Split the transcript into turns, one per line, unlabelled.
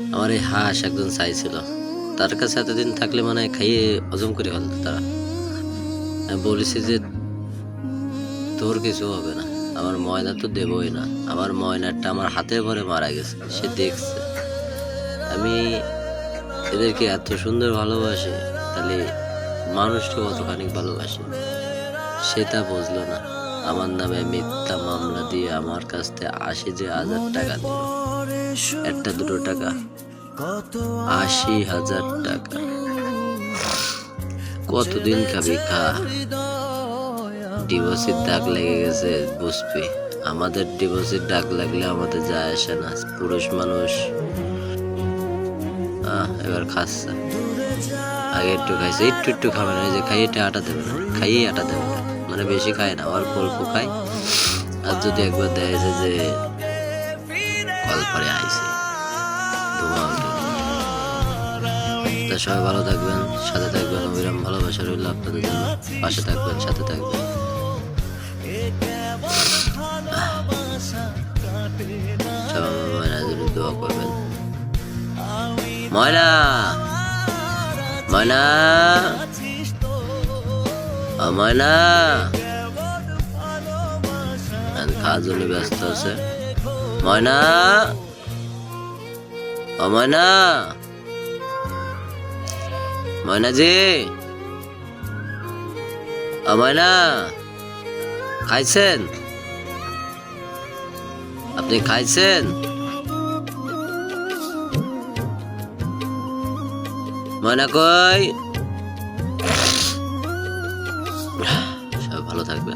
আমার এই হাঁস একজন চাইছিল, তার কাছে এতদিন থাকলে মানে খাইয়ে হজম করে ফেলতো তারা। আমি বলেছি যে তোর কিছু হবে না, আমার ময়না তো দেবই না। আমার ময়নাটা আমার হাতে ভরে মারা গেছে, সে দেখছে। আমি এদেরকে এত সুন্দর ভালোবাসি, তাহলে মানুষকে কতখানি ভালোবাসি সে তা বুঝলো না। আমার নামে মিথ্যা মামলা দিয়ে আমার কাছ থেকে ৮০,০০০ টাকা দিল। একটা দুটো টাকা, ৮০,০০০ টাকা। কতদিন খাবি খা, ডিভোর্সের দাগ লেগে গেছে বুঝবি। আমাদের ডিভোর্সের দাগ লাগলে আমাদের যায় আসে না, পুরুষ মানুষ। এবার খাচ্ছে, আগে একটু খাইছে, একটু একটু খাবে না, যে খাইয়ে আটা দেবে না, খাইয়ে আটা দেবে না, মানে বেশি খায় না, অল্প অল্প খায়। আর যদি একবার দেখেছে যে কলপারে আইছে ধোঁয়া উঠে। তা সবাই ভালো থাকবেন, সাথে থাকবেন, অবিরাম ভালোবাসা রইল আপনাদের জন্য। পাশে থাকবেন, সাথে থাকবেন। সবাই আমার ময়নার জন্য দোয়া করবেন। ময়না, ময়না, ময়না খাওয়ার জন্য ব্যস্ত আছে। ময়না, ও ময়না, ময়নাজি, ও ময়না, খাইছেন? আপনি খাইছেন? ময়না কই? সব ভালো থাকবে।